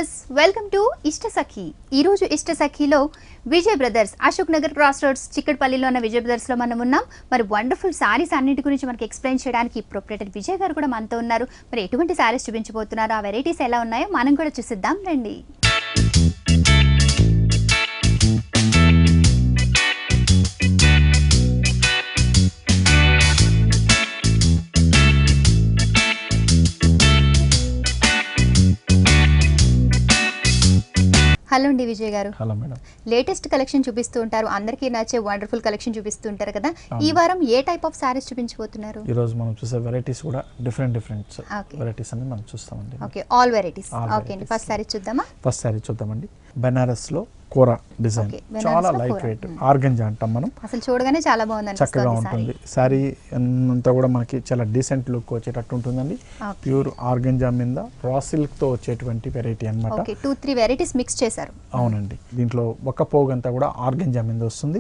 Viewers welcome to ఇష్ట సఖి. ఈ రోజు ఇష్ట సఖిలో Vijay brothers Ashok Nagar cross roads చిక్కడపల్లిలో ఉన్న విజయ్ బ్రదర్స్ లో మనం ఉన్నాం. మరి వండర్ఫుల్ సారీస్ అన్నిటి గురించి మనకి ఎక్స్ప్లెయిన్ చేయడానికి ప్రొప్రైటర్ విజయ్ గారు కూడా మనతో ఉన్నారు. మరి ఎటువంటి సారీస్ చూపించబోతున్నారు, ఆ వెరైటీస్ ఎలా ఉన్నాయో మనం కూడా చూసిద్దాం రండి. హలో అండి విజయ్ గారు. Hello madam. లేటెస్ట్ కలెక్షన్ చూపిస్తూ ఉంటారు, అందరికీ నచ్చే వండర్ఫుల్ కలెక్షన్ చూపిస్తూ ఉంటారు కదా. ఈ వారం ఏ టైప్ ఆఫ్ సారీస్ చూపించబోతున్నారు? ఈ రోజు మనం చూసే వెరైటీస్ కూడా డిఫరెంట్ వెరైటీస్ అన్ని మనం చూస్తామండి. Okay, all varieties. ఓకే అండి, ఫస్ట్ సారీ చూద్దామా? ఫస్ట్ సారీ చూద్దామండి. బెనారస్ లో కోరా డిజైన్, చాలా లైట్ వెయిట్ ఆర్గంజా అంటాం మనం. అసలు చూడగానే చాలా బాగుంది, చక్కగా ఉంటుంది. సారీ అంతా కూడా మనకి చాలా డీసెంట్ లుక్ వచ్చేటట్టు ఉంటుందండి. ప్యూర్ ఆర్గంజా మీద రా సిల్క్ తో వచ్చేటువంటి వెరైటీ అన్నమాట. ఓకే, 2-3 వెరైటీస్ మిక్స్ చేశారు. అవునండి, దీంట్లో ఒక పోగు అంతా కూడా ఆర్గంజా మీద వస్తుంది.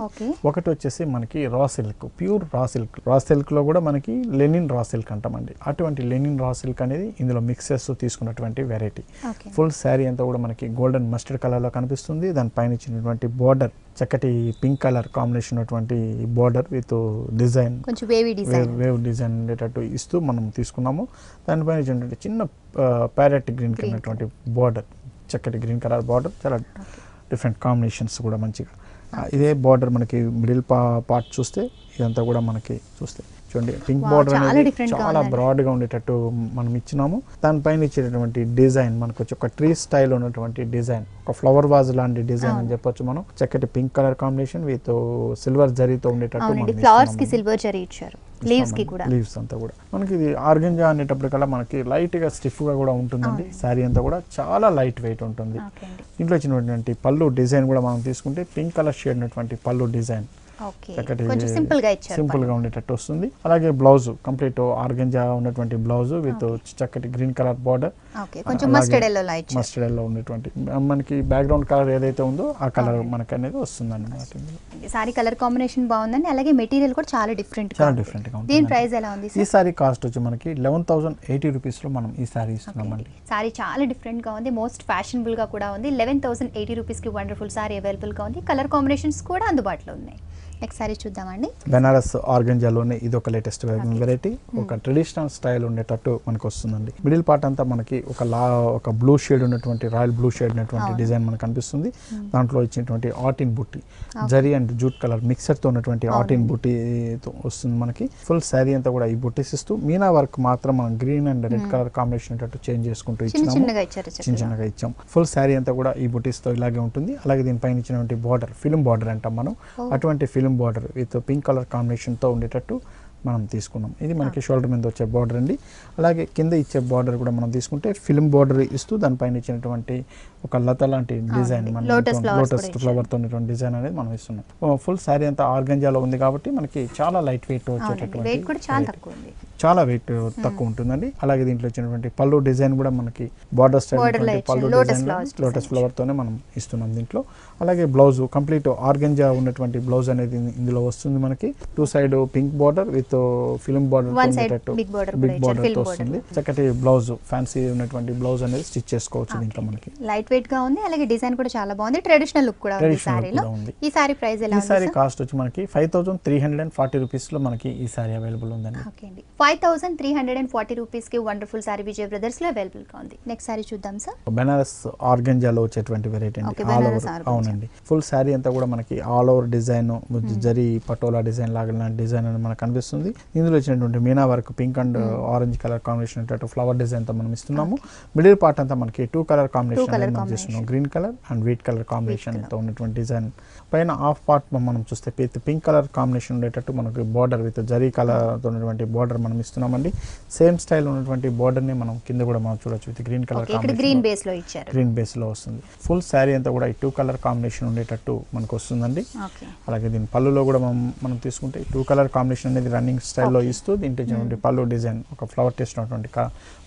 ఒకటి వచ్చేసి మనకి raw silk, pure raw silk. Raw silk లో కూడా మనకి లెనిన్ రా సిల్క్ అంటామండి. అటువంటి లెనిన్ రా సిల్క్ అనేది ఇందులో మిక్సెస్ తీసుకున్నటువంటి వెరైటీ. ఫుల్ శారీ అంతా కూడా మనకి గోల్డెన్ మస్టర్డ్ కలర్ లో కనిపిస్తుంది. దాని పైన ఇచ్చినటువంటి బోర్డర్ చక్కటి పింక్ కలర్ కాంబినేషన్ ఉన్నటువంటి బోర్డర్ విత్ డిజైన్, కొంచెం వేవ్ డిజైన్ ఉండేటట్టు ఇస్తూ మనం తీసుకున్నాము. దానిపైన ఇచ్చినటువంటి చిన్న ప్యారెట్ గ్రీన్ కలర్ బోర్డర్, చక్కటి గ్రీన్ కలర్ బార్డర్, చాలా డిఫరెంట్ కాంబినేషన్స్ కూడా మంచిగా. ఇదే బార్డర్ మనకి మిడిల్ పార్ట్ చూస్తే ఇదంతా కూడా మనకి చూస్తే చూడండి పింక్ బార్డర్ అనేది చాలా బ్రాడ్ గా ఉండేటట్టు మనం ఇచ్చినాము. దానిపైన ఇచ్చేటటువంటి డిజైన్ మనకు వచ్చి ఒక ట్రీ స్టైల్ ఉన్నటువంటి డిజైన్, ఒక ఫ్లవర్ వాజ్ లాంటి డిజైన్ అని చెప్పొచ్చు మనం. చక్కటి pink colour combination with silver జరీతో ఉండేటట్టు ఫ్లవర్స్ కి సిల్వర్ జరీ ఇచ్చారు. లీవ్స్ కి కూడా, లీవ్స్ అంతా కూడా మనకి ఇది ఆర్గంజా అనేటప్పటికల్లా మనకి లైట్ గా స్టిఫ్ గా కూడా ఉంటుందండి. శారీ అంతా కూడా చాలా లైట్ వెయిట్ ఉంటుంది. ఇంట్లో వచ్చినటువంటి పళ్ళు డిజైన్ కూడా మనం తీసుకుంటే పింక్ కలర్ షేడ్ ఉన్నటువంటి పళ్ళు డిజైన్ సింపుల్ గా ఉండేటట్టు వస్తుంది. అలాగే బ్లౌజ్ కంప్లీట్ ఆర్గంజా ఉన్నటువంటి బ్లౌజ్ విత్ చక్కటి green colour border, mustard yellow ఉన్నటువంటి మనకి బ్యాక్గ్రౌండ్ కలర్ ఏదైతే ఉందో ఆ కలర్ మనకి అనేది వస్తుంది అన్నమాట. సారీ కలర్ కాంబినేషన్ బాగుందండి. అలాగే మెటీరియల్ కూడా చాలా డిఫరెంట్ గా ఉంది. దీని ప్రైస్ ఎలా ఉంది? ఈ సారీ కాస్ట్ వచ్చి మనకి 11,080 రూపీస్ లో మనం ఈ సారీ ఇస్తున్నామండి. సారీ చాలా డిఫరెంట్ గా ఉంది, మోస్ట్ ఫ్యాషనబుల్ గా కూడా ఉంది. 11,080 రూపీస్ కి వండర్ఫుల్ సారీ అవైలబుల్ గా ఉంది. కలర్ కాంబినేషన్స్ కూడా అందుబాటులో ఉన్నాయి. నెక్స్ట్ సారీ చూద్దామండి. బెనారస్ ఆర్గంజాలోనే ఇది ఒక లేటెస్ట్ వెరైటీ, ఒక ట్రెడిషనల్ స్టైల్ ఉండేటట్టు మనకు వస్తుందండి. మిడిల్ పార్ట్ అంతా మనకి ఒక బ్లూ షేడ్ ఉన్నటువంటి రాయల్ బ్లూ షేడ్ ఉన్నటువంటి డిజైన్ మనకు కనిపిస్తుంది. దాంట్లో ఇచ్చినటువంటి ఆర్టిన్ బుట్టి, zari and jute colour mixer తో ఉన్నటువంటి ఆర్టిన్ బుట్టి వస్తుంది మనకి. ఫుల్ శారీ అంతా కూడా ఈ బుట్టీస్ ఇస్తూ మీనా వర్క్ మాత్రం మనం green and red colour combination change చేసుకుంటూ ఇచ్చినాము, చిన్న చిన్నగా ఇచ్చాం. ఫుల్ శారీ అంతా కూడా ఈ బుట్టీస్ తో ఇలాగే ఉంటుంది. అలాగే దీనిపైన ఇచ్చినటువంటి బార్డర్ ఫిల్మ్ బార్డర్ అంటాం మనం. అటువంటి film border with pink colour combination తో ఉండేటట్టు మనం తీసుకున్నాం. ఇది మనకి షోల్డర్ మీద వచ్చే బార్డర్ అండి. అలాగే కింద ఇచ్చే బార్డర్ కూడా మనం తీసుకుంటే ఫిల్మ్ బార్డర్ ఇస్తూ దానిపైన ఇచ్చినటువంటి ఒక లత లాంటి డిజైన్, లోటస్ ఫ్లవర్ తో డిజైన్ అనేది మనం ఇస్తున్నాం. ఫుల్ శారీ అంతా ఆర్గంజాలో ఉంది కాబట్టి మనకి చాలా లైట్ వెయిట్ వచ్చేటటువంటి, చాలా వెయిట్ తక్కువ ఉంటుందండి. అలాగే దీంట్లో వచ్చినటువంటి పళ్ళు డిజైన్ కూడా మనకి బార్డర్ స్టైల్ పళ్ళు డిజైన్ లోటస్ ఫ్లవర్ తోనే మనం ఇస్తున్నాం దీంట్లో. అలాగే బ్లౌజ్ కంప్లీట్ ఆర్గంజా ఉన్నటువంటి బ్లౌజ్ అనేది ఇందులో వస్తుంది మనకి. 2 side pink border with film border, big border తో వస్తుంది. చక్కటి బ్లౌజ్, ఫ్యాన్సీ ఉన్నటువంటి బ్లౌజ్ అనేది స్టిచ్ చేసుకోవచ్చు దీంట్లో మనకి. లైట్ వెయిట్ గా ఉంది. అలాగే డిజైన్ కూడా చాలా బాగుంది, ట్రెడిషనల్ లుక్ కూడా ఉంది సారీలో. ఈ సారీ ప్రైస్ ఎలా ఉంది? ఈ సారీ కాస్ట్ వచ్చి మనకి 5,340 రూపీస్ లో మనకి ఈ సారీ అవైలబుల్ ఉందండి. ఓకే అండి, 5,340 రూపీస్ కి వండర్ఫుల్ సారీ విజయ్ బ్రదర్స్ లో అవైలబుల్ గా ఉంది. నెక్స్ట్ సారీ చూద్దాం సార్. బెనారస్ ఆర్గంజాలో వచ్చేటువంటి వెరైటీ అండి. అవునండి, ఫుల్ సారీ అంతా కూడా మనకి all over design, zari patola design లాగా డిజైన్ అని మనకు కనిపిస్తుంది. ఇందులో వచ్చినటువంటి Meena work pink and orange colour combination flower design తో మనం ఇస్తున్నాము. మిడిల్ పార్ట్ అంతా మనకి 2 కలర్ కాంబినేషన్ చేస్తున్నాం, green colour and white colour combination తో ఉన్నటువంటి డిజైన్. పైన హాఫ్ పార్ట్ మనం చూస్తే పింక్ కలర్ కాంబినేషన్ ఉండేటట్టు మనకి బార్డర్ విత్ జరీ కలర్ తో ఉన్నటువంటి బార్డర్ మనం ఇస్తున్నామండి. సేమ్ స్టైల్ ఉన్నటువంటి బార్డర్ ని మనం కింద కూడా మనం చూడొచ్చు with green colour green base లో ఇచ్చారు. గ్రీన్ బేస్ లో వస్తుంది. ఫుల్ శారీ అంతా కూడా ఈ 2 కలర్ కాంబినేషన్ ఉండేటట్టు మనకు వస్తుందండి. అలాగే దీని పళ్ళులో కూడా మనం తీసుకుంటే 2 కలర్ కాంబినేషన్ అనేది రన్నింగ్ స్టైల్లో ఇస్తూ దీంట్లో పళ్ళు డిజైన్, ఒక ఫ్లవర్ టేస్ట్ ఉన్నటువంటి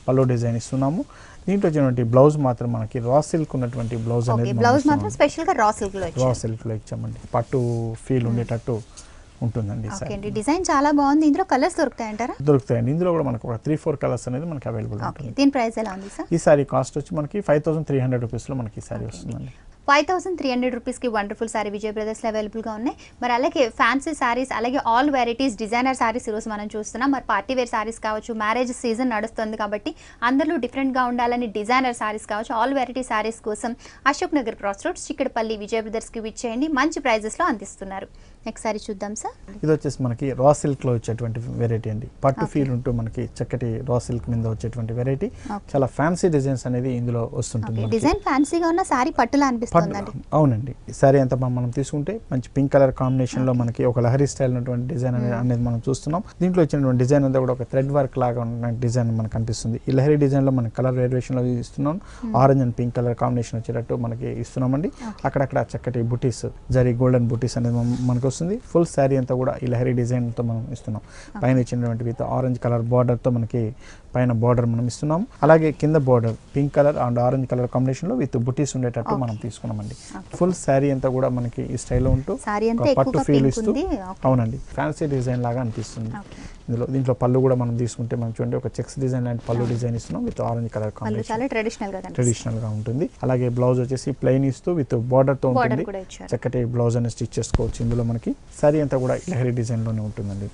పళ్ళు డిజైన్ ఇస్తున్నాము. దీంట్లో వచ్చినటువంటి బ్లౌజ్ మాత్రం మనకి రా సిల్క్ ఉన్నటువంటి బ్లౌజ్ అనేది బ్లౌజ్ మాత్రం స్పెషల్ గా రా సిల్క్ లో ఇచ్చామండి. పట్టు ఫీల్ ఉండేటట్టు ఉంటుందండి ఈ ఓకే సారీ. అండి, డిజైన్ చాలా బాగుంది. ఇందులో కలర్స్ దొరుకుతాయంటారా? దొరుకుతాయండి. ఇందులో కూడా మనకు ఒక 3-4 కలర్స్ అనేది మనకి అవైలబుల్ ఓకే, ఉంటుంది. దీని ప్రైస్ ఎలా ఉంది సార్? ఈ సారీ కాస్ట్ వచ్చి మనకి 5300 రూపీస్లో మనకి ఈ సారీ వస్తుందండి. 5300 రూపీస్కి వండర్ఫుల్ సారీ విజయ్ బ్రదర్స్లో అవైలబుల్గా ఉన్నాయి. మరి అలాగే ఫ్యాన్సీ శారీస్, అలాగే ఆల్ వెరైటీస్ డిజైనర్ శారీస్ ఈరోజు మనం చూస్తున్నాం. మరి పార్టీ వేర్ శారీస్ కావచ్చు, మ్యారేజ్ సీజన్ నడుస్తుంది కాబట్టి అందరూ డిఫరెంట్గా ఉండాలని డిజైనర్ శారీస్ కావచ్చు, ఆల్ వెరైటీ శారీస్ కోసం అశోక్ నగర్ క్రాస్ రోడ్స్ చిక్కడపల్లి విజయ్ బ్రదర్స్కి విచ్చేయండి. మంచి ప్రైజెస్లో అందిస్తున్నారు. నెక్స్ట్ సారీ చూద్దాం సార్. ఇది వచ్చేసి మనకి రా సిల్క్లో వచ్చేటువంటి వెరైటీ అండి. పట్టు ఫీల్ ఉంటూ మనకి చక్కటి రా సిల్క్ మీద వచ్చేటువంటి వెరైటీ. చాలా ఫ్యాన్సీ డిజైన్స్ అనేది ఇందులో వస్తుంటుంది. డిజైన్ ఫ్యాన్సీగా ఉన్న సారీ పట్టులా అనిపిస్తుందండి. అవునండి, ఈ సారీ అంతా మనం తీసుకుంటే మంచి పింక్ కలర్ కాంబినేషన్లో మనకి ఒక లహరీ స్టైల్ ఉన్నటువంటి డిజైన్ అనేది మనం చూస్తున్నాం. దీంట్లో వచ్చినటువంటి డిజైన్ అంతా కూడా ఒక థ్రెడ్ వర్క్ లాగా ఉన్న డిజైన్ మనకు కనిపిస్తుంది. ఈ లహరీ డిజైన్లో మన కలర్ వేరియేషన్లో ఇస్తున్నాం. Orange and pink colour combination వచ్చేటట్టు మనకి ఇస్తున్నామండి. అక్కడక్కడ చక్కటి బుటీస్, జరీ గోల్డెన్ బుటీస్ అనేది మనకు వస్తుంది. ఫుల్ శారీ అంతా కూడా ఈ లహరీ డిజైన్తో మనం ఇస్తున్నాం. పైన ఇచ్చినటువంటి విత్ ఆరెంజ్ కలర్ బార్డర్తో మనకి పైన బార్డర్ మనం ఇస్తున్నాం. అలాగే కింద border pink colour and orange colour కాంబినేషన్లో విత్ బుటీస్ ఉండేటట్టు మనం తీసుకున్నామండి. ఫుల్ శారీ అంతా కూడా మనకి ఈ స్టైల్లో ఉంటూ పట్టు ఫీల్ ఇస్తూ, అవునండి, ఫ్యాన్సీ డిజైన్ లాగా అనిపిస్తుంది. దీంట్లో పళ్ళు కూడా మనం తీసుకుంటే మనం చూడండి ఒక చెక్స్ డిజైన్ లాంటి పళ్ళు డిజైన్ ఇస్తున్నాం with orange colour combination. Traditional గా ఉంటుంది. అలాగే బ్లౌజ్ వచ్చేసి ప్లెయిన్ ఇస్తూ విత్ బార్డర్ తో ఉంటుంది. చక్కటి బ్లౌజ్ అనేది స్టిచ్ చేసుకోవచ్చు. ఇందులో మనకి సారీ అంతా కూడా లహరీ డిజైన్ లోనే ఉంటుందండి.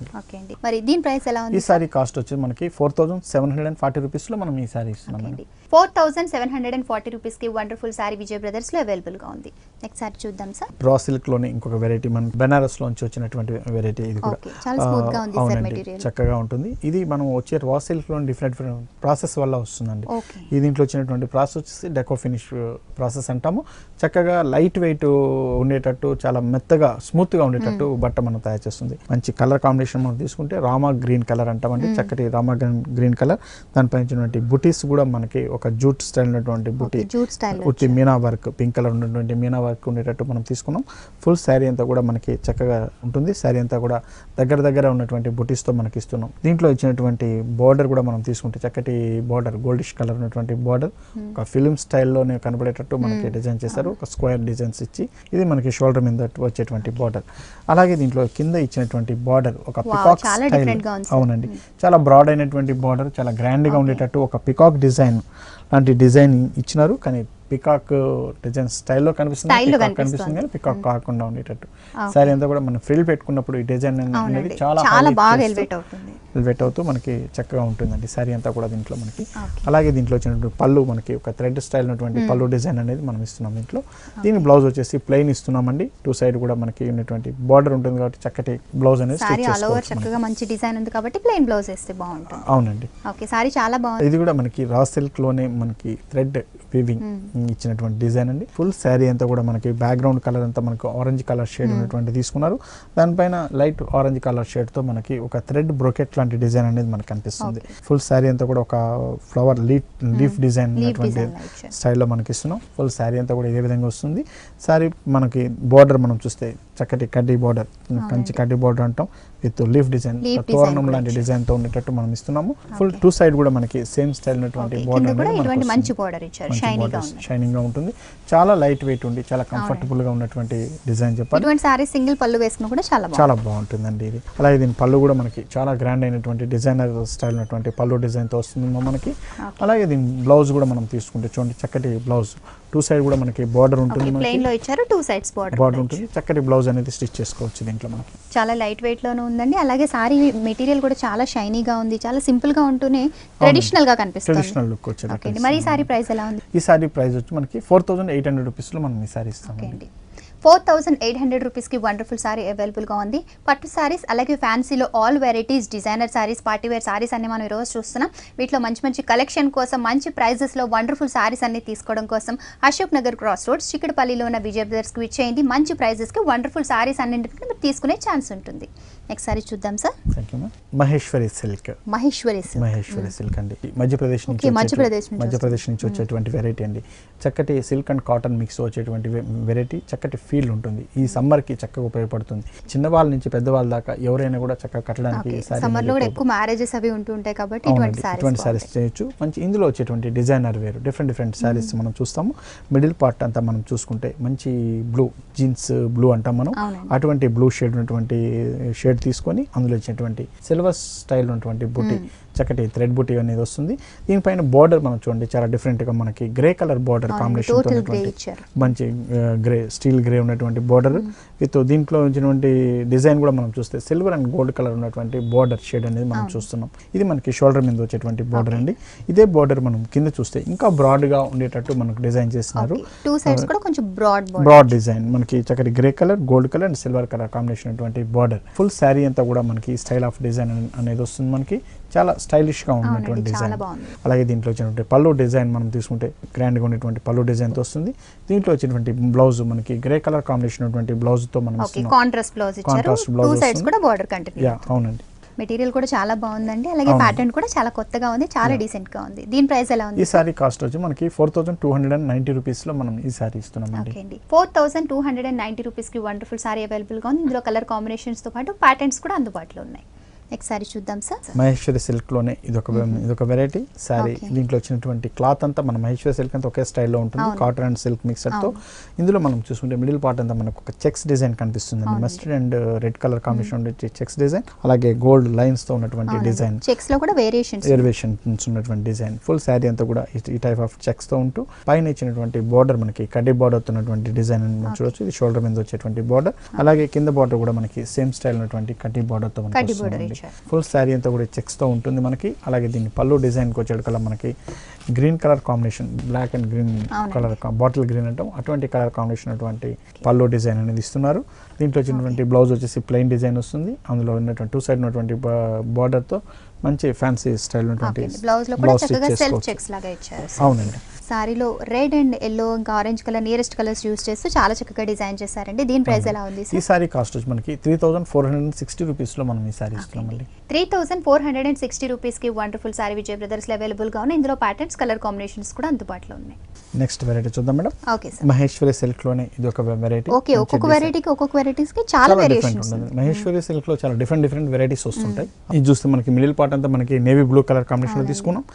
మరి దీని ప్రైస్ ఎలా ఉంది? ఈ సారీ కాస్ట్ వచ్చి మనకి 4740 రూపీస్ లో మనం ఈ సారీ ఇస్తున్నాం. 4740 రూపీస్ కి వండర్ఫుల్ సారీ విజయ్ బ్రదర్స్ లో అవైలబుల్ గా ఉంది. నెక్స్ట్ సారీ చూద్దాం సార్. రా సిల్క్ లోనే ఇంకొక వెరైటీ, మన బెనారస్ లోంచి వచ్చినటువంటి వెరైటీ. ఇది కూడా చాలా స్మూత్ గా ఉంది సార్, మెటీరియల్ చక్కగా ఉంటుంది. ఇది మనం వచ్చే రా సిల్క్ లో డిఫరెంట్ ప్రాసెస్ వల్ల వస్తుందండి. ఈ దీంట్లో వచ్చినటువంటి ప్రాసెస్ వచ్చేసి డెకో ఫినిష్ ప్రాసెస్ అంటాము. చక్కగా లైట్ వెయిట్ ఉండేటట్టు, చాలా మెత్తగా స్మూత్ గా ఉండేటట్టు బట్ట మనం తయారు చేస్తుంది. మంచి కలర్ కాంబినేషన్ మనం తీసుకుంటే రామా గ్రీన్ కలర్ అంటామండి. చక్కటి రామా గ్రీన్ కలర్, దానిపై బుటీస్ కూడా మనకి ఒక జూట్ స్టైల్ ఉన్నటువంటి బుటీ, ఉత్తి మీనా వర్క్, పింక్ కలర్ ఉన్నటువంటి మీనా వర్క్ ఉండేటట్టు మనం తీసుకున్నాం. ఫుల్ శారీ అంతా కూడా మనకి చక్కగా ఉంటుంది. శారీ అంతా కూడా దగ్గర ఉన్నటువంటి బుటీస్ తో మనకి ఇస్తున్నాం. దీంట్లో ఇచ్చినటువంటి బార్డర్ కూడా మనం తీసుకుంటే చక్కటి బార్డర్, గోల్డిష్ కలర్ ఉన్నటువంటి బార్డర్, ఒక ఫిల్మ్ స్టైల్లోనే కనబడేటట్టు మనకి డిజైన్ చేశారు. ఒక స్క్వేర్ డిజైన్స్ ఇచ్చి ఇది మనకి షోల్డర్ మీద వచ్చేటువంటి బార్డర్. అలాగే దీంట్లో కింద ఇచ్చినటువంటి బార్డర్ ఒక పికాక్ స్టైల్, అవునండి, చాలా బ్రాడ్ అయినటువంటి బార్డర్, చాలా గ్రాండ్ గా ఉండేటట్టు ఒక పికాక్ డిజైన్ లాంటి డిజైన్ ఇచ్చినారు. కానీ పికాక్ డిజైన్ స్టైల్లో కనిపిస్తుంది కానీ పికాక్ కాకుండా ఉండేటట్టు సారీ అంతా కూడా మనం ఫ్రిల్ పెట్టుకున్నప్పుడు ఈ డిజైన్ అనేది చాలా బాగా ఎలివేట్ అవుతూ మనకి చక్కగా ఉంటుందండి సారీ అంతా కూడా దీంట్లో మనకి. అలాగే దీంట్లో వచ్చినటువంటి పళ్ళు మనకి ఒక థ్రెడ్ స్టైల్ ఉన్నటువంటి పళ్ళు డిజైన్ అనేది మనం ఇస్తున్నాం దీంట్లో. దీని బ్లౌజ్ వచ్చేసి ప్లెయిన్ ఇస్తున్నామండి. టూ సైడ్ కూడా మనకి ఉన్నటువంటి బార్డర్ ఉంటుంది కాబట్టి చక్కటి బ్లౌజ్ అనేది చక్కగా మంచి డిజైన్ ఉంది కాబట్టి ప్లెయిన్ బ్లౌజ్ వేస్తే బాగుంటుంది. అవునండి, ఓకే, సారీ చాలా బాగుంది. ఇది కూడా మనకి రా సిల్క్ లోనే మనకి థ్రెడ్ వీవింగ్ ఇచ్చినటువంటి డిజైన్ అండి. ఫుల్ శారీ అంతా కూడా మనకి బ్యాక్గ్రౌండ్ కలర్ అంతా మనకి ఆరెంజ్ కలర్ షేడ్ ఉన్నటువంటి తీసుకున్నారు. దానిపైన లైట్ ఆరెంజ్ కలర్ షేడ్ తో మనకి ఒక థ్రెడ్ బ్రొకెట్ లాంటి డిజైన్ అనేది మనకు కనిపిస్తుంది. ఫుల్ శారీ అంతా కూడా ఒక ఫ్లవర్ లీఫ్ డిజైన్ ఉన్నటువంటి స్టైల్లో మనకి ఇస్తున్నాం. ఫుల్ శారీ అంతా కూడా ఇదే విధంగా వస్తుంది. శారీ మనకి బార్డర్ మనం చూస్తే చక్కటి కడ్డీ బార్డర్, కంచి కడ్డీ బార్డర్ అంటాం, విత్ లీఫ్ డిజైన్, తోరణం లాంటి డిజైన్ తో ఉండేటట్టు మనం ఇస్తున్నాము. ఫుల్ టూ సైడ్ కూడా మనకి సేమ్ స్టైల్ ఉన్నటువంటి బార్డర్, మంచి బార్డర్ ఇచ్చారు, షైనింగ్ గా ఉంటుంది. చాలా లైట్ వెయిట్ ఉండి చాలా కంఫర్టబుల్ గా ఉన్నటువంటి డిజైన్ చెప్పాలి. ఇటువంటి సారీ సింగిల్ పళ్ళు వేసుకున్నా కూడా చాలా బాగుంటుందండి ఇది. అలాగే దీని పళ్ళు కూడా మనకి చాలా గ్రాండ్ అయినటువంటి డిజైనర్ స్టైల్ ఉన్నటువంటి పళ్ళు డిజైన్ తో వస్తుంది మనకి. అలాగే దీని బ్లౌజ్ కూడా మనం తీసుకుంటే చూడండి చక్కటి బ్లౌజ్, టూ సైడ్ కూడా మనకి బార్డర్ ఉంటుంది, ప్లెయిన్ లో ఇచ్చారు, టూ సైడ్స్ బార్డర్ ఉంటుంది. చక్కటి బ్లౌజ్ అనేది స్టిచ్ చేసుకోవచ్చు దీంట్లో మనకి. చాలా లైట్ వెయిట్ లోనే ఉందండి. అలాగే సారీ మెటీరియల్ కూడా చాలా షైనీగా ఉంది, చాలా సింపుల్ గా ఉంటూనే ట్రెడిషనల్ గా కనిపిస్తుంది, ట్రెడిషనల్ లుక్ వచ్చేది. మరి ఈ సారీ ప్రైస్ ఎలా ఉంది? ఈ సారీ ప్రైస్ వచ్చి మనకి 4800 రూపీస్ లో మనం ఈ సారీ ఇస్తాం. 4800 రూపీస్కి వండర్ఫుల్ సారీ అవైలబుల్గా ఉంది. పట్టు సారీస్, అలాగే ఫ్యాన్సీలో all varieties designer saris, partywear saris అన్ని మనం ఈరోజు చూస్తున్నాం. వీటిలో మంచి మంచి కలెక్షన్ కోసం, మంచి ప్రైజెస్లో వండర్ఫుల్ సారీస్ అన్ని తీసుకోవడం కోసం అశోక్ నగర్ క్రాస్ రోడ్స్ చిక్కడపల్లిలో ఉన్న విజయ్ బ్రదర్స్కి విచ్చేయండి. మంచి ప్రైజెస్కి వండర్ఫుల్ సారీస్ అన్నింటినీ మీరు తీసుకునే ఛాన్స్ ఉంటుంది. నెక్స్ట్ సారీ చూద్దాం sir. Maheshwari silk. Maheshwari silk అండి, మధ్యప్రదేశ్ నుంచి వచ్చేటువంటి వెరైటీ అండి. చక్కటి సిల్క్ అండ్ కాటన్ మిక్స్ వచ్చేటువంటి వెరైటీ, చక్కటి ఫీల్ ఉంటుంది. ఈ సమ్మర్కి చక్కగా ఉపయోగపడుతుంది. చిన్నవాళ్ళ నుంచి పెద్దవాళ్ళ దాకా ఎవరైనా కూడా చక్కగా కట్టడానికి సమ్మర్ లో కూడా ఎక్కువ మ్యారేజెస్ అవి ఉంటుంటాయి కాబట్టి ఇటువంటి సారీస్ చేయొచ్చు. మంచి ఇందులో వచ్చేటువంటి డిజైనర్ వేరు డిఫరెంట్ సారీస్ మనం చూస్తాము. మిడిల్ పార్ట్ అంతా మనం చూసుకుంటే మంచి బ్లూ జీన్స్ బ్లూ అంటాం మనం, అటువంటి బ్లూ షేడ్ ఉన్నటువంటి షేడ్ తీసుకొని అందులో ఇచ్చినటువంటి సిల్వర్ స్టైల్ ఉన్నటువంటి బుట్టి చక్కటి థ్రెడ్ బుట్టి అనేది వస్తుంది. దీనిపైన బార్డర్ మనం చూడండి చాలా డిఫరెంట్గా మనకి గ్రే కలర్ బార్డర్ కాంబినేషన్ మంచి గ్రే స్టీల్ గ్రే ఉన్నటువంటి బార్డర్ విత్ దీంట్లో వచ్చినటువంటి డిజైన్ కూడా మనం చూస్తే సిల్వర్ అండ్ గోల్డ్ కలర్ ఉన్నటువంటి బార్డర్ షేడ్ అనేది మనం చూస్తున్నాం. ఇది మనకి షోల్డర్ మీద వచ్చేటువంటి బార్డర్ అండి. ఇదే బార్డర్ మనం కింద చూస్తే ఇంకా బ్రాడ్గా ఉండేటట్టు మనకు డిజైన్ చేస్తున్నారు. బ్రాడ్ డిజైన్ మనకి చక్కటి grey colour gold colour and silver colour combination అటువంటి బార్డర్. ఫుల్ శారీ అంతా కూడా మనకి స్టైల్ ఆఫ్ డిజైన్ అనేది వస్తుంది. మనకి చాలా స్టైలిష్గా ఉన్నటువంటి డిజైన్. అలాగే దీంట్లో వచ్చినటువంటి పళ్ళు డిజైన్ మనం తీసుకుంటే గ్రాండ్గా ఉన్నటువంటి పళ్ళు డిజైన్తో వస్తుంది. దీంట్లో వచ్చినటువంటి బ్లౌజ్ మనకి గ్రే కలర్ కాంబినేషన్ ఉన్నటువంటి బ్లౌజ్తో మనం కాంట్రాస్ట్ బ్లౌజ్ కూడా బార్డర్ కంటిన్యూ. అవునండి. మెటీరియల్ కూడా చాలా బాగుందండి. అలాగే ప్యాటర్న్ కూడా చాలా కొత్తగా ఉంది, చాలా డీసెంట్ గా ఉంది. దీని ప్రైస్ ఎలా ఉంది? ఈ సారీ కాస్ట్ వచ్చి మనకి 4290 రూపీస్ లో మనం ఈ సారీ ఇస్తున్నాం అండి. 4290 రూపీస్ కి వండర్ఫుల్ సారీ అవైలబుల్ గా ఉంది. ఇందులో కలర్ కాంబినేషన్స్ తో పాటు ప్యాటర్న్స్ కూడా అందుబాటులో ఉన్నాయి. నెక్స్ట్ సారీ చూద్దాం సార్. మహేశ్వరి సిల్క్ లోనే ఇదొక వెరైటీ సారీ. దీంట్లో వచ్చినటువంటి క్లాత్ అంతా మన మహేశ్వరి సిల్క్ అంతా ఒకే స్టైల్లో ఉంటుంది, కాటన్ అండ్ సిల్క్ మిక్సర్ తో. ఇందులో మనం చూసుకుంటే మిడిల్ పార్ట్ అంతా మనకు ఒక చెక్స్ డిజైన్ కనిపిస్తుంది. Mustard and red colour combination ఉండే చెక్స్ డిజైన్, అలాగే గోల్డ్ లైన్స్ తో ఉన్నటువంటి డిజైన్, చెక్స్ లో కూడా వేరియేషన్స్ ఉన్నటువంటి డిజైన్. ఫుల్ శారీ అంతా కూడా ఈ టైప్ ఆఫ్ చెక్స్ తో ఉంటూ పైన ఇచ్చినటువంటి బార్డర్ మనకి కడ్డీ బార్డర్ తో ఉన్నటువంటి డిజైన్ అని మనం చూడొచ్చు. ఇది షోల్డర్ మీద వచ్చేటువంటి బార్డర్. అలాగే కింద బార్డర్ కూడా మనకి సేమ్ స్టైల్ ఉన్నటువంటి కడ్డీ బార్డర్ తో మనకి ఫుల్ శారీ అంతా కూడా చెక్స్ తో ఉంటుంది మనకి. అలాగే దీన్ని పళ్ళు డిజైన్ కి వచ్చేటి కలర్ మనకి green colour combination, black and green colour, bottle green అంటాం, అటువంటి కలర్ కాంబినేషన్ అటువంటి పళ్ళు డిజైన్ అనేది ఇస్తున్నారు. దీంట్లో వచ్చినటువంటి బ్లౌజ్ వచ్చేసి ప్లెయిన్ డిజైన్ వస్తుంది. అందులో ఉన్నటువంటి టూ సైడ్ ఉన్నటువంటి బార్డర్ తో మంచి ఫ్యాన్సీ స్టైల్ ఉన్నటువంటి అవునండి. సారీలో రెడ్ అండ్ ఎల్లో ఇంకా orange colour nearest colours use చేస్తూ చాలా చక్కగా డిజైన్ చేశారండి. దీని ప్రైస్ ఎలా ఉంది? ఈ సారీ కాస్ట్ వచ్చి మనకి 3460 రూపీస్ లో మనం ఈ సారీ ఇస్తున్నామండి. 3460 రూపీస్ కి వండర్ఫుల్ సారీ విజయ్ బ్రదర్స్ లో అవైలబుల్ గా ఉన్నాయి. ఇందులో ప్యాటర్న్స్ కలర్ కాంబినేషన్స్ కూడా అందుబాటులో ఉన్నాయి. నెక్స్ట్ వెరైటీ చూద్దాం madam. Okay sir. Maheshwari silk లోనే ఇది ఒక వెరైటీ. ఓకే, ఒక్కొక్క వెరైటీకి ఒక్కొక్క వెరైటీస్ కి చాలా వేరియేషన్స్ ఉంటుంది. మహేశ్వరి సిల్క్ లో చాలా డిఫరెంట్ వెరైటీస్ వస్తుంటాయి. ఇది చూస్తే మనకి మిడిల్ పార్ట్ అంతా మనకి నేవీ బ్లూ కలర్ కాంబినేషన్ లో తీసుకున్నాం.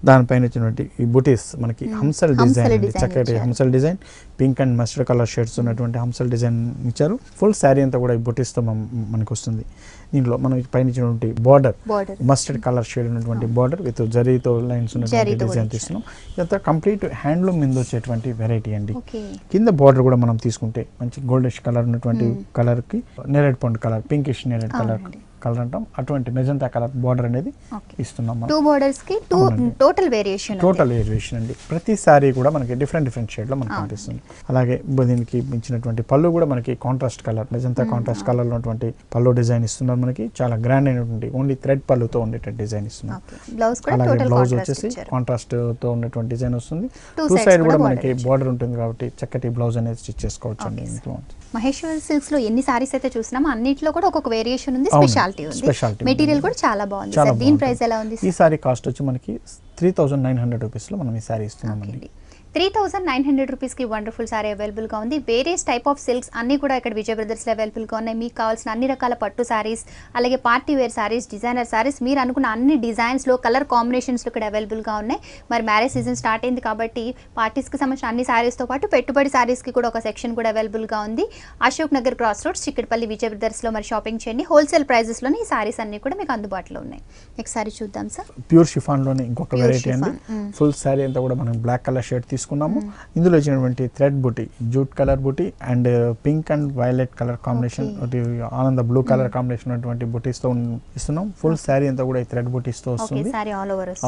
దానిపైన వచ్చినటువంటి ఈ బుటీస్ మనకి హంసల్ డిజైన్, చక్కటి హంసల్ design, pink and mustard colour shades ఉన్నటువంటి హంసల్ డిజైన్ ఇచ్చారు. ఫుల్ శారీ అంతా కూడా ఈ బుటీస్ తో మనకి వస్తుంది. దీంట్లో మనం పైన ఇచ్చినటువంటి బార్డర్ మస్టర్డ్ కలర్ షేడ్ ఉన్నటువంటి బార్డర్ విత్ జరీతో లైన్స్ ఉన్నటువంటి డిజైన్ తీస్తున్నాం. ఇదంతా కంప్లీట్ హ్యాండ్లూమ్ మీద వచ్చేటువంటి వెరైటీ అండి. కింద బార్డర్ కూడా మనం తీసుకుంటే మంచి గోల్డిష్ కలర్ ఉన్నటువంటి కలర్ కి నేరేడ్ పండు కలర్, పింకిష్ నేరేడ్ కలర్ అంటాం, అటువంటి మెజంతా కలర్ బార్డర్ అనేది ఇస్తున్నాం. టోటల్ వేరియేషన్ అండి. ప్రతి సారీ కూడా మనకి డిఫరెంట్ షేడ్ లో మనకి కనిపిస్తుంది. అలాగే దీనికి ఇచ్చినటువంటి పళ్ళు కూడా మనకి contrast colour, magenta contrast colour ఉన్నటువంటి పళ్ళు డిజైన్ ఇస్తున్నారు. మనకి చాలా గ్రాండ్ అయినటువంటి ఓన్లీ థ్రెడ్ పళ్ళుతో ఉండేటువంటి డిజైన్ ఇస్తున్నారు. అలాగే బ్లౌజ్ వచ్చేసి కాంట్రాస్ట్ తో ఉన్నటువంటి డిజైన్ వస్తుంది. టూ సైడ్ కూడా మనకి బార్డర్ ఉంటుంది కాబట్టి చక్కటి బ్లౌజ్ అనేది స్టిచ్ చేసుకోవచ్చు అండి. మహేశ్వరి సిల్క్స్ లో ఎన్ని సారీస్ అయితే చూసినామో అన్నిట్లో కూడా ఒక్కొక్క వేరియేషన్ ఉంది, స్పెషాలిటీ ఉంది. మెటీరియల్ కూడా చాలా బాగుంది సార్. దీని ప్రైస్ ఎలా ఉంది? ఈ సారీ కాస్ట్ వచ్చి మనకి 3900 రూపీస్ లో మనం ఈ సారీ ఇస్తున్నామండి. 3900 రూపీస్కి వండర్ఫుల్ సారీ అవైలబుల్గా ఉంది. వేరియస్ టైప్ ఆఫ్ సిల్క్స్ అన్నీ కూడా ఇక్కడ విజయ్ బ్రదర్స్లో అవైలబుల్గా ఉన్నాయి. మీకు కావాల్సిన అన్ని రకాల పట్టు సారీస్, అలాగే party wear saris, designer saris, మీరు అనుకున్న అన్ని డిజైన్స్లో కలర్ కాంబినేషన్స్లో ఇక్కడ అవైలబుల్గా ఉన్నాయి. మరి మ్యారేజ్ సీజన్ స్టార్ట్ అయింది కాబట్టి పార్టీస్కి సంబంధించిన అన్ని సారీస్తో పాటు పెట్టుబడి సారీస్కి కూడా ఒక సెక్షన్ కూడా అవైలబుల్గా ఉంది. అశోక్ నగర్ క్రాస్ రోడ్స్ చిక్కడపల్లి విజయ్ బ్రదర్స్లో మరి షాపింగ్ చేయండి. హోల్సేల్ ప్రైజెస్లోనే ఈ సారీస్ అన్ని కూడా మీకు అందుబాటులో ఉన్నాయి. నెక్స్ట్ సారీ చూద్దాం సార్. ప్యూర్ షిఫాన్లోనే ఇంకొక వెరైటీ అండి. ఫుల్ సారీ అంతా కూడా మనం బ్లాక్ కలర్ షేడ్ తీసుకున్నాము. ఇందులో వచ్చినటువంటి thread buti, jute colour buti and pink and violet colour combination, ఆనంద బ్లూ కలర్ కాంబినేషన్ ఉన్నటువంటి బుటీస్ తో ఇస్తున్నాం. ఫుల్ శారీ అంతా కూడా ఈ థ్రెడ్ బుటీస్ తో వస్తుంది.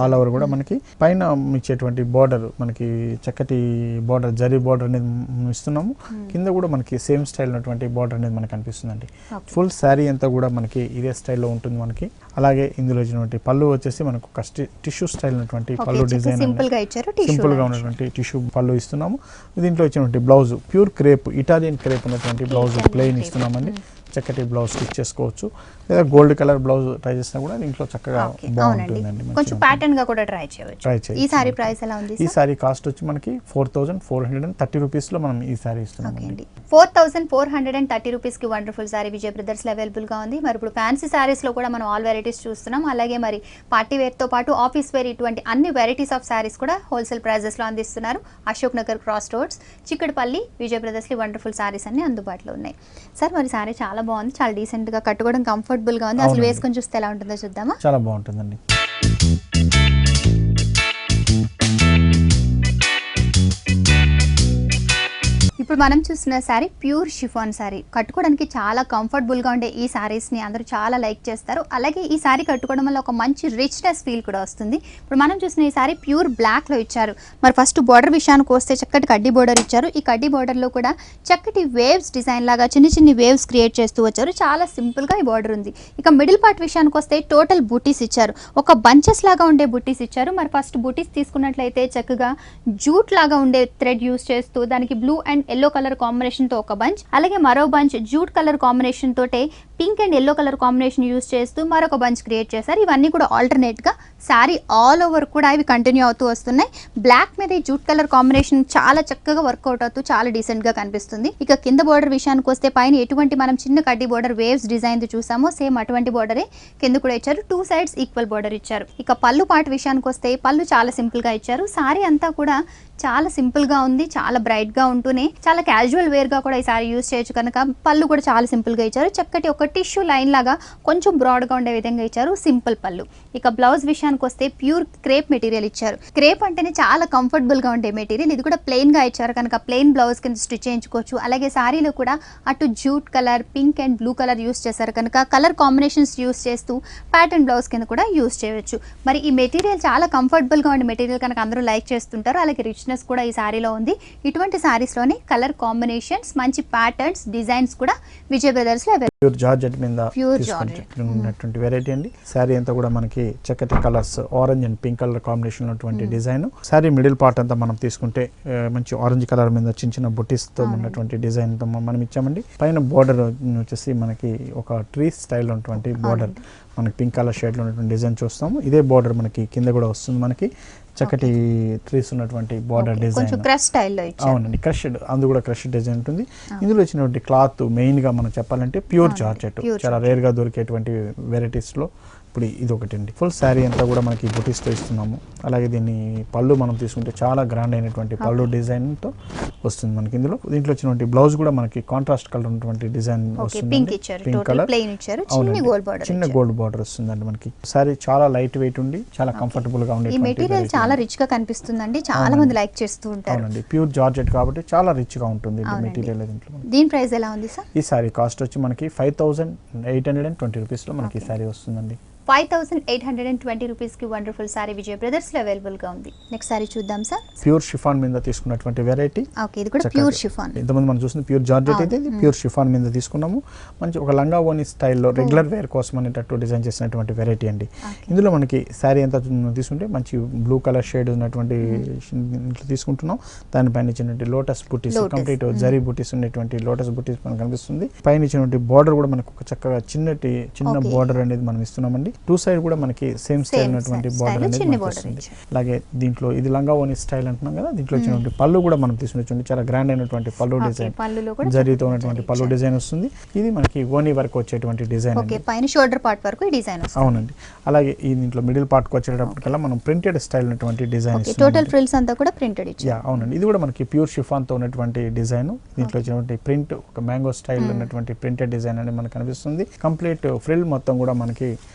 ఆల్ ఓవర్ కూడా మనకి పైన ఇచ్చేటువంటి బార్డర్ మనకి చక్కటి బార్డర్, జరీ బార్డర్ అనేది ఇస్తున్నాము. కింద కూడా మనకి సేమ్ స్టైల్ ఉన్నటువంటి బార్డర్ అనేది మనకి కనిపిస్తుందండి. ఫుల్ శారీ అంతా కూడా మనకి ఇదే స్టైల్లో ఉంటుంది మనకి. అలాగే ఇందులో వచ్చినటువంటి పళ్ళు వచ్చేసి మనకు టిష్యూ స్టైల్ ఉన్నటువంటి పళ్ళు డిజైన్, సింపుల్ గా ఉన్నటువంటి టిష్యూ పళ్ళు ఇస్తున్నాము. దీంట్లో వచ్చినటువంటి blouse pure crepe, Italian crepe ఉన్నటువంటి బ్లౌజ్ ప్లెయిన్ ఇస్తున్నామండి. చక్కటి బ్లౌజ్ స్టిచ్ చేసుకోవచ్చు. లేదా గోల్డ్ కలర్ బ్లౌజ్ ట్రై చేసినా కూడా దీంట్లో చక్కగా అవునండి, బాగుంటుందండి. కొంచెం ప్యాటర్న్ గా కూడా ట్రై చేయవచ్చు. ట్రై చేయండి. ఈ సారీ ప్రైస్ ఎలా ఉంది? ఈ సారీ కాస్ట్ వచ్చి మనకి 4430 రూపీస్ లో మనం ఈ సారీ ఇస్తున్నాం. 4430 రూపీస్ కి వండర్ఫుల్ సారీ విజయ్ బ్రదర్స్ లో అవైలబుల్ గా ఉంది. మరి ఇప్పుడు ఫ్యాన్సీ సారీస్ లో కూడా మనం ఆల్ వెరైటీస్ చూస్తున్నాం. అలాగే మరి పార్టీ వేర్ తో పాటు ఆఫీస్ వేర్ ఇటువంటి అన్ని వెరైటీస్ ఆఫ్ సారీస్ కూడా హోల్సేల్ ప్రైజెస్ లో అందిస్తున్నారు. Ashok Nagar cross roads Chikkadpally Vijay brothers లో వండర్ఫుల్ సారీస్ అన్ని అందుబాటులో ఉన్నాయి. సార్ మరి సారీ చాలా బాగుంది, చాలా డీసెంట్ గా కట్టుకోవడం కంఫర్టబుల్ గా ఉంది. అసలు వేసుకొని చూస్తే ఎలా ఉంటుందో చూద్దామా? చాలా బాగుంటుందండి. ఇప్పుడు మనం చూస్తున్న శారీ ప్యూర్ షిఫాన్ శారీ. కట్టుకోవడానికి చాలా కంఫర్టబుల్గా ఉండే ఈ శారీస్ని అందరూ చాలా లైక్ చేస్తారు. అలాగే ఈ శారీ కట్టుకోవడం వల్ల ఒక మంచి రిచ్నెస్ ఫీల్ కూడా వస్తుంది. ఇప్పుడు మనం చూసిన ఈ శారీ ప్యూర్ బ్లాక్లో ఇచ్చారు. మరి ఫస్ట్ బార్డర్ విషయానికి వస్తే చక్కటి కడ్డీ బార్డర్ ఇచ్చారు. ఈ కడ్డీ బార్డర్లో కూడా చక్కటి వేవ్స్ డిజైన్ లాగా చిన్ని వేవ్స్ క్రియేట్ చేస్తూ వచ్చారు. చాలా సింపుల్గా ఈ బార్డర్ ఉంది. ఇక మిడిల్ పార్ట్ విషయానికి వస్తే టోటల్ బుటీస్ ఇచ్చారు. ఒక బంచెస్ లాగా ఉండే బుటీస్ ఇచ్చారు. మరి ఫస్ట్ బుటీస్ తీసుకున్నట్లయితే చక్కగా జూట్ లాగా ఉండే థ్రెడ్ యూస్ చేస్తూ దానికి blue and yellow colour combination తో ఒక బంచ్, అలాగే మరో బంచ్ జూట్ కలర్ కాంబినేషన్ తోటే pink and yellow colour combination use చేస్తూ మరొక బంచ్ క్రియేట్ చేశారు. ఇవన్నీ కూడా ఆల్టర్నేట్ గా శారీ ఆల్ ఓవర్ కూడా ఇవి కంటిన్యూ అవుతూ వస్తున్నాయి. బ్లాక్ మీద ఈ జూట్ కలర్ కాంబినేషన్ చాలా చక్కగా వర్కౌట్ అవుతూ చాలా డీసెంట్ గా కనిపిస్తుంది. ఇక కింద బోర్డర్ విషయానికి వస్తే పైన ఎటువంటి మనం చిన్న కడ్డీ బోర్డర్ వేవ్స్ డిజైన్ చూసామో సేమ్ అటువంటి బోర్డరే కింద కూడా ఇచ్చారు. 2 sides ఈక్వల్ బోర్డర్ ఇచ్చారు. ఇక పళ్ళు పార్ట్ విషయానికి వస్తే పళ్ళు చాలా సింపుల్ గా ఇచ్చారు. శారీ అంతా కూడా చాలా సింపుల్ గా ఉంది, చాలా బ్రైట్ గా ఉంటూనే చాలా క్యాజువల్ వేర్ గా కూడా ఈ సారీ యూస్ చేయొచ్చు కనుక పళ్ళు కూడా చాలా సింపుల్ గా ఇచ్చారు. చక్కటి ఒక టిష్యూ లైన్ లాగా కొంచెం బ్రాడ్ గా ఉండే విధంగా ఇచ్చారు. సింపుల్ పళ్ళు. ఇక బ్లౌజ్ విషయానికి వస్తే ప్యూర్ క్రేప్ మెటీరియల్ ఇచ్చారు. క్రేప్ అంటేనే చాలా కంఫర్టబుల్ గా ఉండే మెటీరియల్. ఇది కూడా ప్లెయిన్ గా ఇచ్చారు కనుక ప్లెయిన్ బ్లౌజ్ కింద స్టిచ్ చేయించుకోవచ్చు. అలాగే సారీలో కూడా అటు jute colour, pink and blue colour use చేశారు కనుక కలర్ కాంబినేషన్స్ యూస్ చేస్తూ ప్యాటర్న్ బ్లౌజ్ కింద కూడా యూస్ చేయవచ్చు. మరి ఈ మెటీరియల్ చాలా కంఫర్టబుల్ గా ఉండే మెటీరియల్ కనుక అందరూ లైక్ చేస్తుంటారు. అలాగే రిచ్నెస్ కూడా ఈ సారీలో ఉంది. ఇటువంటి సారీస్లోనే కలర్ కాంబినేషన్స్, మంచి ప్యాటర్న్స్, డిజైన్స్ కూడా విజయ్ బ్రదర్స్ లో ప్యూర్ జార్జెట్ మీద ఉన్నటువంటి వెరైటీ అండి. శారీ అంతా కూడా మనకి చక్కటి colours orange and pink colour combination ఉన్నటువంటి డిజైన్. శారీ మిడిల్ పార్ట్ అంతా మనం తీసుకుంటే మంచి ఆరెంజ్ కలర్ మీద చిన్న బుటీస్ తో ఉన్నటువంటి డిజైన్ తో మనం ఇచ్చామండి. పైన బోర్డర్ వచ్చేసి మనకి ఒక ట్రీ స్టైల్ ఉన్నటువంటి బోర్డర్, మనకి పింక్ కలర్ షేడ్ లో ఉన్నటువంటి డిజైన్ చూస్తాము. ఇదే బోర్డర్ మనకి కింద కూడా వస్తుంది. మనకి చక్కటి ట్రీస్ ఉన్నటువంటి బార్డర్ డిజైన్, అవునండి, క్రష్డ్, అందు కూడా క్రష్డ్ డిజైన్ ఉంటుంది. ఇందులో వచ్చినటువంటి క్లాత్ మెయిన్ గా మనం చెప్పాలంటే ప్యూర్ జార్జెట్, చాలా రేర్ గా దొరికేటువంటి వెరైటీస్ లో ఇప్పుడు ఇది ఒకటి అండి. ఫుల్ శారీ అంతా కూడా మనకి బుటీస్ తో ఇస్తున్నాము. అలాగే దీన్ని పళ్ళు మనం తీసుకుంటే చాలా గ్రాండ్ అయినటువంటి పళ్ళు డిజైన్ తో వస్తుంది మనకి. దీంట్లో వచ్చినటువంటి బ్లౌజ్ కూడా మనకి కాంట్రాస్ట్ కలర్ ఉన్నటువంటి డిజైన్ వస్తుంది. పింక్ కలర్, చిన్న గోల్డ్ బార్డర్ వస్తుందండి మనకి. శారీ చాలా లైట్ వెయిట్ ఉండి చాలా కంఫర్టబుల్ గా ఉండే మెటీరియల్ చాలా రిచ్ గా కనిపిస్తుందండి. చాలా మంది లైక్ చేస్తూ ఉంటారు. అవునండి, ప్యూర్ జార్జెట్ కాబట్టి చాలా రిచ్ గా ఉంటుంది మెటీరియల్. దీని ప్రైస్ ఎలా ఉంది సార్? ఈ శారీ కాస్ట్ వచ్చి మనకి 5820 రూపీస్ లో మనకి ఈ శారీ వస్తుందండి. 5820 రూపీస్ కి వండర్ఫుల్ సారీ విజయ్ బ్రదర్స్ లో అవైలబుల్ గా ఉంది. నెక్స్ట్ సారీ చూద్దాం సార్. ప్యూర్ షిఫాన్ మీద తీసుకున్నటువంటి వెరైటీ. ఓకే, ఇది కూడా ప్యూర్ షిఫాన్. ఇంతకుముందు మనం చూసిన ప్యూర్ జార్జెట్ అయితే ఇది ప్యూర్ షిఫాన్ మీద తీసుకున్నాము. మంచి ఒక లంగా ఓని స్టైల్లో రెగ్యులర్ వేర్ కోసం అనేటట్టు డిజైన్ చేసినటువంటి వెరైటీ అండి. ఇందులో మనకి శారీ అంతా తీసుకుంటే మంచి బ్లూ కలర్ షేడ్ ఉన్నటువంటి తీసుకుంటున్నాం. దానిపైన ఇచ్చినటువంటి లోటస్ బుటీస్, కంప్లీట్ జరీ బుటీస్ ఉన్నటువంటి లోటస్ బుటీస్ మనకు కనిపిస్తుంది. పైన ఇచ్చినటువంటి బార్డర్ కూడా మనకు ఒక చక్కగా చిన్న బార్డర్ అనేది మనం ఇస్తున్నామండి. 2 సైడ్ కూడా మనకి సేమ్ స్టైల్ ఉన్నటువంటి బార్డర్ అనేది మనకి వస్తుంది. అలాగే దీంట్లో ఇది లంగా ఓని స్టైల్ అంటున్నాం కదా, దీంట్లో వచ్చినటువంటి పళ్ళు కూడా మనం తీసుకుని చాలా గ్రాండ్ అయినటువంటి పళ్ళు డిజైన్, జరీతో ఉన్నటువంటి పళ్ళు డిజైన్ వస్తుంది. ఇది మనకి ఓని వరకు వచ్చేటువంటి డిజైన్, పైన షోల్డర్ పార్ట్ వరకు డిజైన్ వస్తుంది. అవునండి. అలాగే ఈ దీంట్లో మిడిల్ పార్ట్ కి వచ్చేటప్పటికల్లా మనం ప్రింటెడ్ స్టైల్ ఉన్నటువంటి డిజైన్, టోటల్ ఫ్రిల్స్ అంతా కూడా ప్రింటెడ్ ఇచ్చారు. అవునండి. ఇది కూడా మనకి ప్యూర్ షిఫాన్ తో ఉన్నటువంటి డిజైన్. దీంట్లో వచ్చినటువంటి ప్రింట్ ఒక మ్యాంగో స్టైల్ ఉన్నటువంటి ప్రింటెడ్ డిజైన్ అనేది మనకు కనిపిస్తుంది. కంప్లీట్ ఫ్రిల్ మొత్తం కూడా మనకి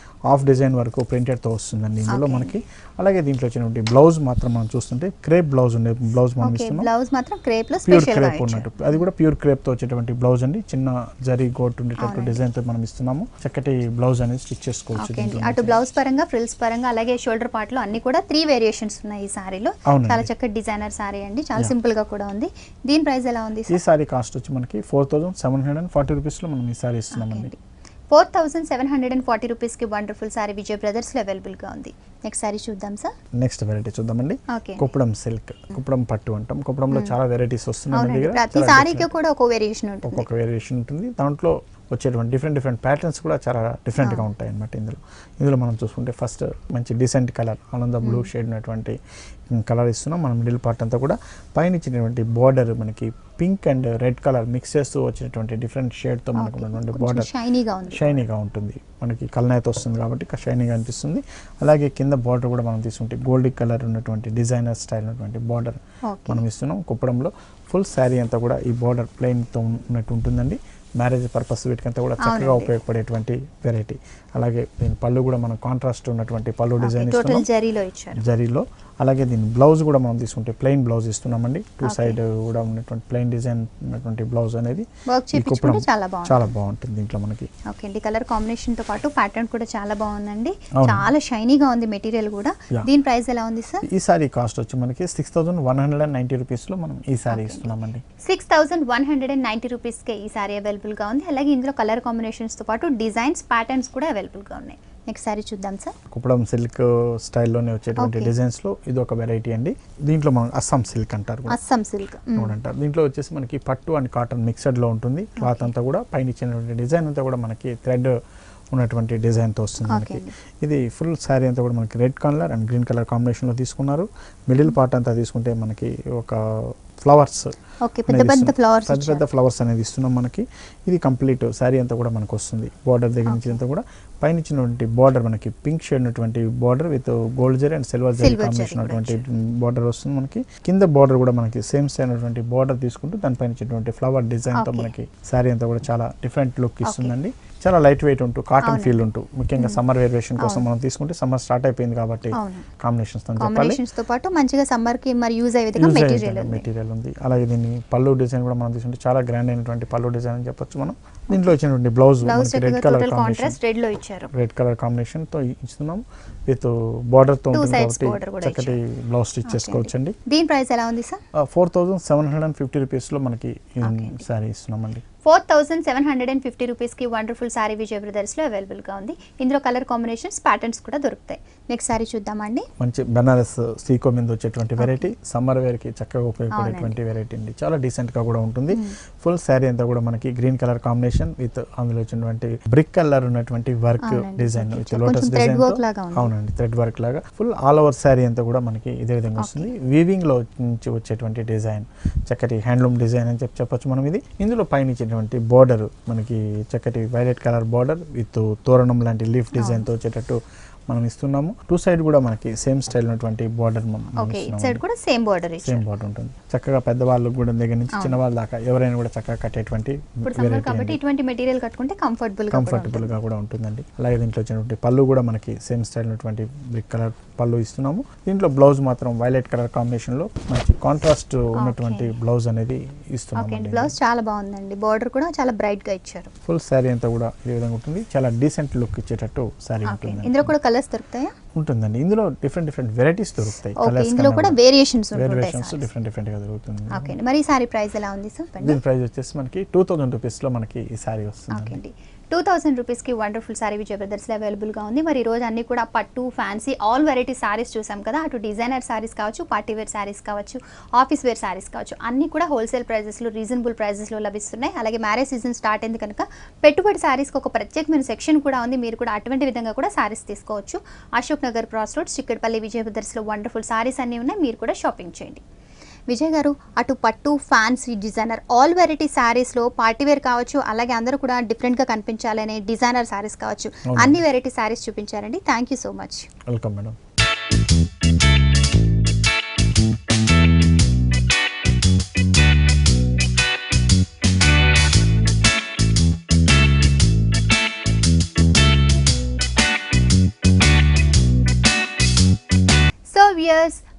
హాఫ్ డిజైన్ వరకు ప్రింటెడ్ తో వస్తుందండి ఇందులో మనకి. అలాగే దీంట్లో వచ్చినటువంటి బ్లౌజ్ మాత్రం మనం చూస్తుంటే క్రేప్ బ్లౌజ్ ఉండే బ్లౌజ్ మనం ఇస్తున్నాం. బ్లౌజ్ మాత్రం క్రేప్ లో ప్యూర్ క్రేప్ ఉన్నట్టు, అది కూడా ప్యూర్ క్రేప్ తో వచ్చేటువంటి బ్లౌజ్ అండి. చిన్న జరీ గోట్ ఉండేటట్టు డిజైన్ తో మనం ఇస్తున్నాము. చక్కటి బ్లౌజ్ అనేది స్టిచ్ చేసుకోవచ్చు. అటు బ్లౌజ్ పరంగా, ఫ్రిల్స్ పరంగా, అలాగే షోల్డర్ పార్ట్ లో అన్ని కూడా 3 వేరియేషన్స్ ఉన్నాయి ఈ సారీలో. చాలా చక్కటి డిజైనర్ సారీ అండి, చాలా సింపుల్ గా కూడా ఉంది. దీని ప్రైస్ ఎలా ఉంది? ఈ సారీ కాస్ట్ వచ్చి మనకి 4740 రూపీస్ లో మనం ఈ సారీ ఇస్తున్నామండి. 4740 రూపీస్ కి వండర్ఫుల్ సారీ విజయ్ బ్రదర్స్ లో అవైలబుల్ గా ఉంది. నెక్స్ట్ సారీ చూద్దాం సార్. నెక్స్ట్ వెరైటీ చూద్దామండి. కుప్పడం సిల్క్, కుప్పడం పట్టు అంటాం. కుప్పడంలో చాలా వెరైటీస్ వస్తున్నాయి మన దగ్గర. ప్రతి సారీకి కూడా ఒక్కో వేరియేషన్ ఉంటుంది. ఒక్కొక్క వేరియేషన్ ఉంటుంది. దాంట్లో వచ్చేటువంటి డిఫరెంట్ ప్యాటర్న్స్ కూడా చాలా డిఫరెంట్గా ఉంటాయి అన్నమాట. ఇందులో మనం చూసుకుంటే ఫస్ట్ మంచి డీసెంట్ కలర్ ఆనంద బ్లూ షేడ్ ఉన్నటువంటి కలర్ ఇస్తున్నాం. మనం మిడిల్ పార్ట్ అంతా కూడా పైన ఇచ్చినటువంటి బార్డర్ మనకి pink and red colour mix చేస్తూ వచ్చినటువంటి డిఫరెంట్ షేడ్తో మనకు ఉన్నటువంటి బార్డర్ షైనీగా ఉంటుంది. మనకి కల్నేత వస్తుంది కాబట్టి షైనీగా అనిపిస్తుంది. అలాగే కింద బార్డర్ కూడా మనం తీసుకుంటే గోల్డ్ కలర్ ఉన్నటువంటి డిజైనర్ స్టైల్ ఉన్నటువంటి బార్డర్ మనం ఇస్తున్నాం. కుప్పడంలో ఫుల్ శారీ అంతా కూడా ఈ బార్డర్ ప్లెయిన్తో ఉన్నట్టు ఉంటుందండి. మ్యారేజ్ పర్పస్ వీటికంతా కూడా చక్కగా ఉపయోగపడేటువంటి వెరైటీ. అలాగే దీని పళ్ళు కూడా మనం కాంట్రాస్ట్ ఉన్నటువంటి పళ్ళు డిజైన్ ఇస్తున్నాం జరీలో. అలాగే దీని బ్లౌజ్ కూడా మనం తీసుకుంటే ప్లెయిన్ బ్లౌజ్ ఇస్తున్నామండి. టూ సైడ్ కూడా ఉన్నటువంటి ప్లెయిన్ డిజైన్ ఉన్నటువంటి బ్లౌజ్ అనేది చాలా బాగుంటుంది దీంట్లో మనకి. ఓకే అండి, కలర్ కాంబినేషన్ తో పాటు ప్యాటర్న్ కూడా చాలా బాగుందండి, చాలా షైనీగా ఉంది మెటీరియల్ కూడా. దీని ప్రైస్ ఎలా ఉంది సార్? ఈ సారీ కాస్ట్ వచ్చి మనకి 6190 రూపీస్ లో మనం ఈ సారీ ఇస్తున్నామండి. 6190 రూపీస్ కే ఈ సారీ అవైలబుల్ గా ఉంది. అలాగే ఇందులో కలర్ కాంబినేషన్స్ తో పాటు డిజైన్స్ ప్యాటర్న్స్ కూడా అవైలబుల్ గా ఉన్నాయి. నెక్స్ట్ సారీ చూద్దాం సార్. కుప్పడం సిల్క్ స్టైల్లోనే వచ్చేటువంటి డిజైన్స్ లో ఇది ఒక వెరైటీ అండి. దీంట్లో మనం అస్సాం సిల్క్ అంటారు, అస్సాం సిల్క్ అంటారు. దీంట్లో వచ్చేసి మనకి పట్టు అండ్ కాటన్ మిక్సడ్ లో ఉంటుంది. క్లాత్ అంతా కూడా పైన ఇచ్చినటువంటి డిజైన్ అంతా కూడా మనకి థ్రెడ్ ఉన్నటువంటి డిజైన్తో వస్తుంది మనకి. ఇది ఫుల్ శారీ అంతా కూడా మనకి red colour and green colour కాంబినేషన్లో తీసుకున్నారు. మిడిల్ పార్ట్ అంతా తీసుకుంటే మనకి ఒక ఫ్లవర్స్, పెద్ద ఫ్లవర్స్ అనేది ఇస్తున్నాం మనకి. ఇది కంప్లీట్ శారీ అంతా కూడా మనకు వస్తుంది. బార్డర్ దగ్గర నుంచి అంతా కూడా పైన ఇచ్చినటువంటి బార్డర్ మనకి పింక్ షేడ్ ఉన్నటువంటి border with gold zari and silver zari combination ఉన్నటువంటి బార్డర్ వస్తుంది మనకి. కింద బార్డర్ కూడా మనకి సేమ్ స్టైల్ ఉన్నటువంటి బార్డర్ తీసుకుంటూ దానిపైన ఇచ్చినటువంటి ఫ్లవర్ డిజైన్ తో మనకి శారీ అంతా కూడా చాలా డిఫరెంట్ లుక్ ఇస్తుందండి. చాలా లైట్ వెయిట్ ఉంటూ కాటన్ ఫీల్ ఉంటూ, ముఖ్యంగా సమ్మర్ వేరియేషన్ కోసం మనం తీసుకుంటే సమ్మర్ స్టార్ట్ అయిపోయింది కాబట్టి కాంబినేషన్స్ తో పాటు మంచిగా సమ్మర్ కి మరి యూజ్ అయ్యే విధంగా మెటీరియల్ ఉంది. అలాగే దీన్ని పళ్ళు డిజైన్ కూడా మనం తీసుకుంటే చాలా గ్రాండ్ అయినటువంటి పళ్ళు డిజైన్ అని చెప్పొచ్చు మనం. దీంట్లో వచ్చినటువంటి బ్లౌజ్ రెడ్ కలర్ కాంబినేషన్ తో ఇస్తున్నాం విత్ బార్డర్ తో ఉంటుంది కాబట్టి చక్కటి బ్లౌజ్ స్టిచ్ చేసుకోవచ్చు అండి. దీని ప్రైస్ ఎలా ఉంది సార్? 4750 రూపీస్ లో మనకి సారీ ఇస్తున్నామండి. 4750 రూపీస్ కి వండర్ఫుల్ సారీ విజయ్ బ్రదర్స్ లో అవైలబుల్ గా ఉంది. ఇందులో కలర్ కాంబినేషన్స్ ప్యాటర్న్స్ కూడా దొరుకుతాయి. నెక్స్ట్ సారీ చూద్దామండి. మంచి బెనారస్ సీకో మీద వచ్చేటువంటి వెరైటీ, సమ్మర్ వేర్ కి చక్కగా ఉపయోగపడేటువంటి వెరైటీ అండి. చాలా డీసెంట్ గా కూడా ఉంటుంది. ఫుల్ సారీ అంతా కూడా మనకి గ్రీన్ కలర్ కాంబినేషన్ విత్ అందులో వచ్చినటువంటి బ్రిక్ కలర్ ఉన్నటువంటి work design with lotus design. అవునండి, థ్రెడ్ వర్క్ లాగా ఫుల్ ఆల్ ఓవర్ సారీ అంతా కూడా మనకి ఇదే విధంగా వస్తుంది. వీవింగ్ లో నుంచి వచ్చేటువంటి డిజైన్, చక్కటి హ్యాండ్లూమ్ డిజైన్ అని చెప్పొచ్చు మనం. ఇది ఇందులో పైన బార్డర్ మనకి చక్కటి వైలెట్ కలర్ బార్డర్ విత్ తోరణం లాంటి లీఫ్ డిజైన్ తో వచ్చేటట్టు మనం ఇస్తున్నాము. టూ సైడ్ కూడా మనకి సేమ్ స్టైల్ ఉన్నటువంటి బార్డర్ సేమ్ బార్డర్ ఉంటుంది. చక్కగా పెద్దవాళ్ళకి కూడా దగ్గర నుంచి చిన్న వాళ్ళ దాకా ఎవరైనా కూడా చక్కగా కట్టేటువంటి ఇటువంటి మెటీరియల్ కట్టుకుంటే కంఫర్టబుల్ గా కూడా ఉంటుందండి. అలాగే దీంట్లో వచ్చినటువంటి పళ్ళు కూడా మనకి సేమ్ స్టైల్ ఉన్నటువంటి బ్రిక్ కలర్ పళ్ళు ఇస్తున్నాము. దీంట్లో బ్లౌజ్ మాత్రం వైలెట్ కలర్ కాంబినేషన్ లో మంచి కాంట్రాస్ట్ ఉన్నటువంటి బ్లౌజ్ అనేది ఇస్తున్నాము. బ్లౌజ్ చాలా బాగుందండి, బార్డర్ కూడా చాలా బ్రైట్ గా ఇచ్చారు. ఫుల్ శారీ అంతా కూడా ఈ విధంగా ఉంటుంది. చాలా డీసెంట్ లుక్ ఇచ్చేటట్టు శారీ ఉంటుంది. ఇందులో కూడా కలర్స్ దొరుకుతాయా? ఉంటుందండి. ఇందులో డిఫరెంట్ వెరైటీస్ దొరుకుతాయి. ఇందులో కూడా వేరియేషన్స్ డిఫరెంట్ గా దొరుకుతుంది. ఓకే, మరి ఈ సారీ ప్రైస్ ఎలా ఉంది సార్? దీని ప్రైస్ వచ్చేసి మనకి 2000 రూపీస్ లో మనకి ఈ సారీ వస్తుంది. 2000 రూపీస్ కి వండర్ఫుల్ సారీ విజయ్ బ్రదర్స్ లో అవైలబుల్ గా ఉంది. మరి ఈ రోజు అన్ని కూడా పట్టు, ఫ్యాన్సీ, ఆల్ వెరైటీ సారీస్ చూసాం కదా. అటు డిజైనర్ సారీస్ కావచ్చు, పార్టీ వేర్ సారీస్ కావచ్చు, ఆఫీస్ వేర్ సారీస్ కావచ్చు, అన్ని కూడా హోల్సేల్ ప్రైజెస్ లో, రీజనబుల్ ప్రైజెస్ లో లభిస్తున్నాయి. అలాగే మ్యారేజ్ సీజన్ స్టార్ట్ అయింది కనుక పెట్టుబడి సారీస్కి ఒక ప్రత్యేకమైన సెక్షన్ కూడా ఉంది. మీరు కూడా అటువంటి విధంగా కూడా సారీస్ తీసుకోవచ్చు. Ashok Nagar cross road Chikkadpally Vijay brothers లో వండర్ఫుల్ సారీస్ అన్ని ఉన్నాయి. మీరు కూడా షాపింగ్ చేయండి. విజయ్ గారు, అటు పట్టు, ఫ్యాన్సీ, డిజైనర్, ఆల్ వెరైటీ శారీస్లో పార్టీ వేర్ కావచ్చు, అలాగే అందరూ కూడా డిఫరెంట్గా కనిపించాలనే డిజైనర్ శారీస్ కావచ్చు, అన్ని వెరైటీ శారీస్ చూపించారండి. Thank you so much. Welcome madam.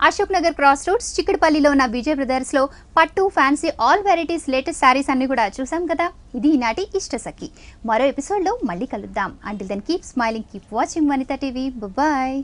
Ashok Nagar cross roads చిక్కడపల్లిలో ఉన్న విజయ్ బ్రదర్స్ లో పట్టు, fancy, all varieties latest saris అన్ని కూడా చూసాం కదా. ఇది ఈనాటి ఇష్టసఖి. మరో ఎపిసోడ్ లో మళ్ళీ కలుద్దాం. Until then keep smiling, keep watching Vanitha TV. Bye.